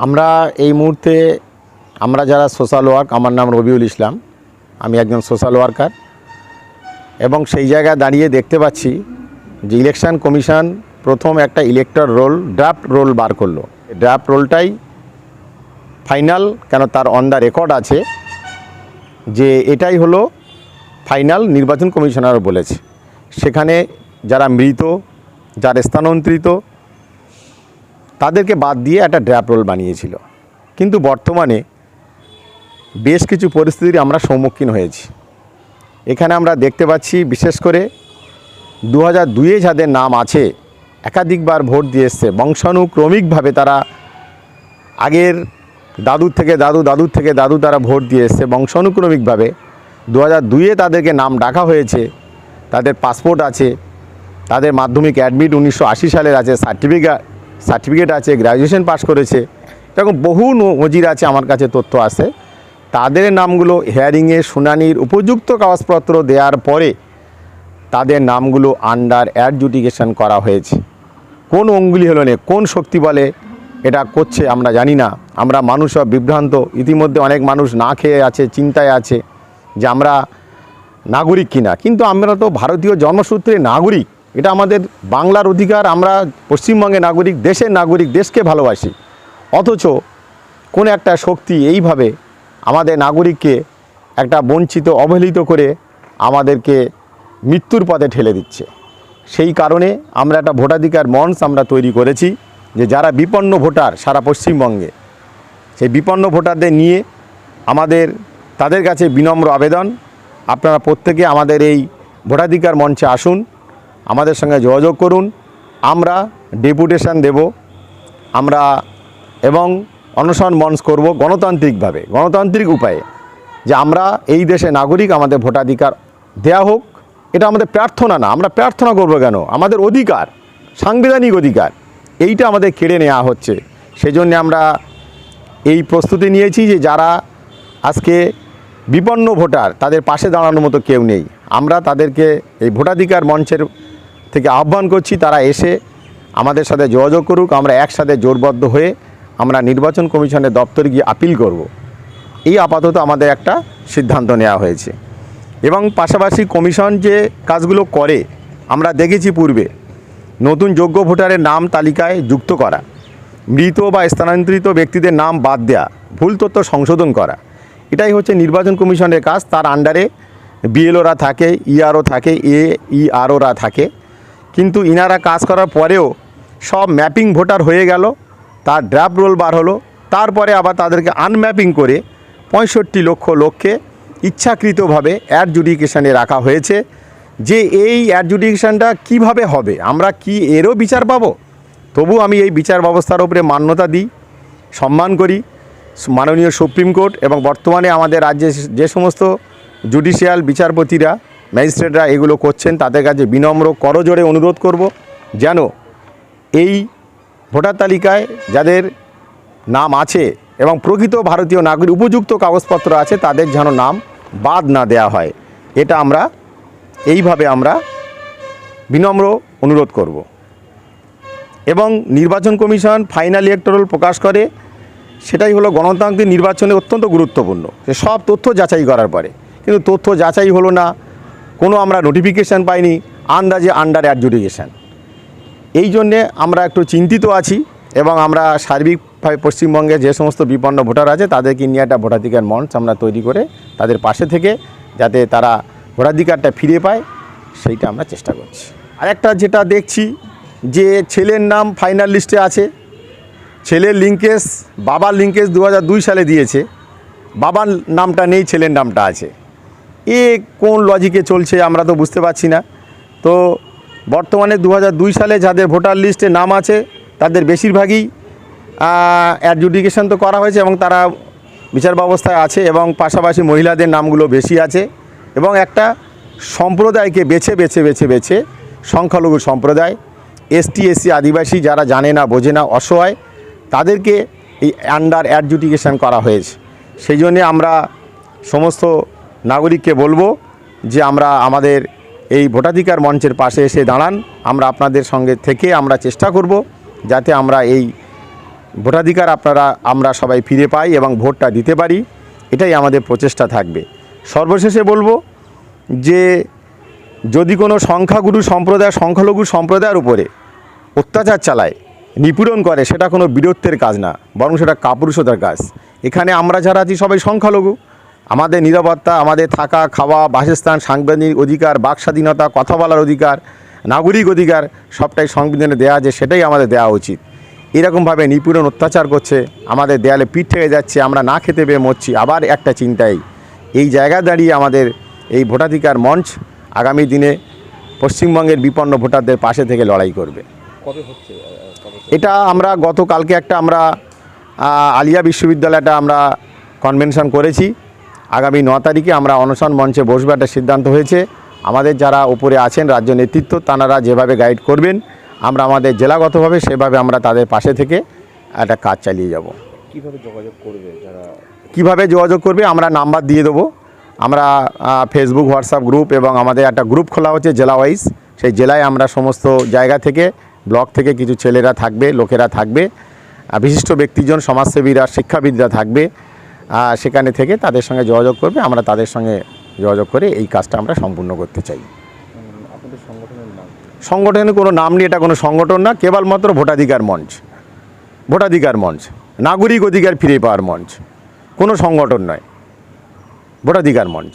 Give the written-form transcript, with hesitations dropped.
আমরা এই মুহূর্তে আমরা যারা সোশ্যাল ওয়ার্ক, আমার নাম রবিউল ইসলাম, আমি একজন সোশ্যাল ওয়ার্কার এবং সেই জায়গায় দাঁড়িয়ে দেখতে পাচ্ছি যে ইলেকশন কমিশন প্রথম একটা ইলেক্টর রোল, ড্রাফট রোল বার করলো। ড্রাফট রোলটাই ফাইনাল, কেন তার অন দ্য রেকর্ড আছে যে এটাই হলো ফাইনাল। নির্বাচন কমিশনারও বলেছে সেখানে যারা মৃত, যারা স্থানান্তরিত তাদেরকে বাদ দিয়ে একটা ড্রাফট রোল বানিয়েছিল। কিন্তু বর্তমানে বেশ কিছু পরিস্থিতির আমরা সম্মুখীন হয়েছি। এখানে আমরা দেখতে পাচ্ছি বিশেষ করে 2002-এ যাদের নাম আছে, একাধিকবার ভোট দিয়ে এসছে, বংশানুক্রমিকভাবে তারা আগের দাদুর থেকে দাদু, দাদুর থেকে দাদু তারা ভোট দিয়ে এসছে বংশানুক্রমিকভাবে। 2002-এ তাদেরকে নাম ডাকা হয়েছে, তাদের পাসপোর্ট আছে, তাদের মাধ্যমিক অ্যাডমিট 1980 সালের আছে, সার্টিফিকেট আছে, গ্র্যাজুয়েশন পাস করেছে, এরকম বহু নজির আছে, আমার কাছে তথ্য আছে। তাদের নামগুলো হিয়ারিংয়ে শুনানির উপযুক্ত কাগজপত্র দেওয়ার পরে তাদের নামগুলো আন্ডার অ্যাডজুডিকেশন করা হয়েছে। কোন অঙ্গুলি হলো না, কোন শক্তি বলে এটা করছে আমরা জানি না। আমরা মানুষ সব বিভ্রান্ত, ইতিমধ্যে অনেক মানুষ না খেয়ে আছে, চিন্তায় আছে যে আমরা নাগরিক কিনা। কিন্তু আমরা তো ভারতীয় জন্মসূত্রে নাগরিক, এটা আমাদের বাংলার অধিকার। আমরা পশ্চিমবঙ্গের নাগরিক, দেশের নাগরিক, দেশকে ভালোবাসি। অথচ কোন একটা শক্তি এইভাবে আমাদের নাগরিককে একটা বঞ্চিত, অবহেলিত করে আমাদেরকে মৃত্যুর পথে ঠেলে দিচ্ছে। সেই কারণে আমরা একটা ভোটাধিকার মঞ্চ আমরা তৈরি করেছি, যে যারা বিপন্ন ভোটার সারা পশ্চিমবঙ্গে, সেই বিপন্ন ভোটারদের নিয়ে তাদের কাছে বিনম্র আবেদন, আপনারা প্রত্যেকে আমাদের এই ভোটাধিকার মঞ্চে আসুন, আমাদের সঙ্গে যোগাযোগ করুন। আমরা ডেপুটেশন দেব, আমরা এবং অনশন মঞ্চ করব গণতান্ত্রিকভাবে, গণতান্ত্রিক উপায়ে, যে আমরা এই দেশে নাগরিক, আমাদের ভোটাধিকার দেয়া হোক। এটা আমাদের প্রার্থনা না, আমরা প্রার্থনা করব কেন? আমাদের অধিকার, সাংবিধানিক অধিকার, এইটা আমাদের কেড়ে নেওয়া হচ্ছে। সেজন্য আমরা এই প্রস্তুতি নিয়েছি যে যারা আজকে বিপন্ন ভোটার, তাদের পাশে দাঁড়ানোর মতো কেউ নেই। আমরা তাদেরকে এই ভোটাধিকার মঞ্চের থেকে আহ্বান করছি, তারা এসে আমাদের সাথে যোগাযোগ করুক। আমরা একসাথে জোটবদ্ধ হয়ে আমরা নির্বাচন কমিশনের দপ্তরে গিয়ে আপিল করব। এই আপাতত আমাদের একটা সিদ্ধান্ত নেওয়া হয়েছে। এবং পাশাপাশি কমিশন যে কাজগুলো করে আমরা দেখেছি পূর্বে, নতুন যোগ্য ভোটারের নাম তালিকায় যুক্ত করা, মৃত বা স্থানান্তরিত ব্যক্তিদের নাম বাদ দেওয়া, ভুল তথ্য সংশোধন করা, এটাই হচ্ছে নির্বাচন কমিশনের কাজ। তার আন্ডারে বিএলওরা থাকে, ইআরও থাকে, ইআরওরা থাকে। কিন্তু ইনারা কাজ করার পরেও সব ম্যাপিং ভোটার হয়ে গেল, তার ড্রাফট রোল বার হলো, তারপরে আবার তাদেরকে আনম্যাপিং করে 65 লক্ষ লোককে ইচ্ছাকৃতভাবে অ্যাডজুডিকেশনে রাখা হয়েছে। যে এই অ্যাডজুডিকেশনটা কিভাবে হবে, আমরা কি এরও বিচার পাবো? তবু আমি এই বিচার ব্যবস্থার উপরে মান্যতা দিই, সম্মান করি মাননীয় সুপ্রিম কোর্ট এবং বর্তমানে আমাদের রাজ্যে যে সমস্ত জুডিশিয়াল বিচারপতিরা, ম্যাজিস্ট্রেটরা এগুলো করছেন, তাদের কাছে বিনম্র করজোড়ে অনুরোধ করব যেন এই ভোটার তালিকায় যাদের নাম আছে এবং প্রকৃত ভারতীয় নাগরিক উপযুক্ত কাগজপত্র আছে, তাদের যেন নাম বাদ না দেওয়া হয়। এটা আমরা এইভাবে আমরা বিনম্র অনুরোধ করব। এবং নির্বাচন কমিশন ফাইনাল ইলেক্টোরাল প্রকাশ করে, সেটাই হলো গণতান্ত্রিক নির্বাচনে অত্যন্ত গুরুত্বপূর্ণ। সব তথ্য যাচাই করার পরে কিন্তু তথ্য যাচাই হলো না, কোনো আমরা নোটিফিকেশান পাইনি, আন্দাজে আন্ডার অ্যাডজুডিকেশন। এই জন্যে আমরা একটু চিন্তিত আছি এবং আমরা সার্বিকভাবে পশ্চিমবঙ্গে যে সমস্ত বিপন্ন ভোটার আছে তাদেরকে নিয়ে একটা ভোটাধিকার মঞ্চ আমরা তৈরি করে তাদের পাশে থেকে যাতে তারা ভোটাধিকারটা ফিরে পায়, সেইটা আমরা চেষ্টা করছি। আরেকটা যেটা দেখছি যে ছেলের নাম ফাইনাল লিস্টে আছে, ছেলের লিঙ্কেজ, বাবার লিঙ্কেজ 2002 সালে দিয়েছে, বাবার নামটা নেই, ছেলের নামটা আছে। এ কোন লজিকে চলছে আমরা তো বুঝতে পারছি না। তো বর্তমানে 2002 সালে যাদের ভোটার লিস্টে নাম আছে তাদের বেশিরভাগই অ্যাডজুডিকেশন তো করা হয়েছে এবং তারা বিচার ব্যবস্থায় আছে, এবং পাশাপাশি মহিলাদের নামগুলো বেশি আছে। এবং একটা সম্প্রদায়কে বেছে বেছে বেছে বেছে সংখ্যালঘু সম্প্রদায়, এসটি, এসসি, আদিবাসী, যারা জানে না, বোঝে না, অসহায়, তাদেরকে এই আন্ডার অ্যাডজুডিকেশন করা হয়েছে। সেই জন্যে আমরা সমস্ত নাগরিককে বলবো যে আমরা আমাদের এই ভোটাধিকার মঞ্চের পাশে এসে দাঁড়ান। আমরা আপনাদের সঙ্গে থেকে আমরা চেষ্টা করব যাতে আমরা এই ভোটাধিকার আমরা সবাই ফিরে পাই এবং ভোটটা দিতে পারি, এটাই আমাদের প্রচেষ্টা থাকবে। সর্বশেষে বলবো যে যদি কোনো সংখ্যালঘু সম্প্রদায়ের উপরে অত্যাচার চালায়, নিপীড়ন করে, সেটা কোনো বীরত্বের কাজ না, বরং সেটা কাপুরুষতার কাজ। এখানে আমরা যারা আছি সবাই সংখ্যালঘু, আমাদের নিরাপত্তা, আমাদের থাকা, খাওয়া, বাসস্থান, সাংবিধানিক অধিকার, বাক স্বাধীনতা, কথা বলার অধিকার, নাগরিক অধিকার সবটাই সংবিধানে দেওয়া আছে, সেটাই আমাদের দেওয়া উচিত। এরকমভাবে নিপীড়ন অত্যাচার করছে, আমাদের দেয়ালে পিঠ থেকে যাচ্ছে, আমরা না খেতে পেয়ে মরছি। আবার একটা চিন্তাই, এই জায়গায় দাঁড়িয়ে আমাদের এই ভোটাধিকার মঞ্চ আগামী দিনে পশ্চিমবঙ্গের বিপন্ন ভোটারদের পাশে থেকে লড়াই করবে। কবে হচ্ছে এটা আমরা গতকালকে আমরা আলিয়া বিশ্ববিদ্যালয়টা আমরা কনভেনশন করেছি। আগামী 9 তারিখে আমরা অনশন মঞ্চে বসবো, একটা সিদ্ধান্ত হয়েছে। আমাদের যারা উপরে আছেন রাজ্য নেতৃত্ব, তাঁরা যেভাবে গাইড করবেন, আমরা আমাদের জেলাগতভাবে সেভাবে আমরা তাদের পাশে থেকে একটা কাজ চালিয়ে যাব। কিভাবে যোগাযোগ করবে যারা? কিভাবে যোগাযোগ করবে আমরা নাম্বার দিয়ে দেবো। আমরা ফেসবুক, হোয়াটসঅ্যাপ গ্রুপ এবং আমাদের একটা গ্রুপ খোলা হচ্ছে জেলা ওয়াইজ। সেই জেলায় আমরা সমস্ত জায়গা থেকে, ব্লক থেকে কিছু ছেলেরা থাকবে, লোকেরা থাকবে, বিশিষ্ট ব্যক্তিজন, সমাজসেবীরা, শিক্ষাবিদরা থাকবে। সেখানে থেকে তাদের সঙ্গে যোগাযোগ করবে, আমরা তাদের সঙ্গে যোগাযোগ করে এই কাজটা আমরা সম্পূর্ণ করতে চাই। আপনাদের সংগঠনের নাম? সংগঠনের কোনো নাম নেই, এটা কোনো সংগঠন না, কেবলমাত্র ভোটাধিকার মঞ্চ। ভোটাধিকার মঞ্চ, নাগরিক অধিকার ফিরে পাওয়ার মঞ্চ, কোনো সংগঠন নয়, ভোটাধিকার মঞ্চ।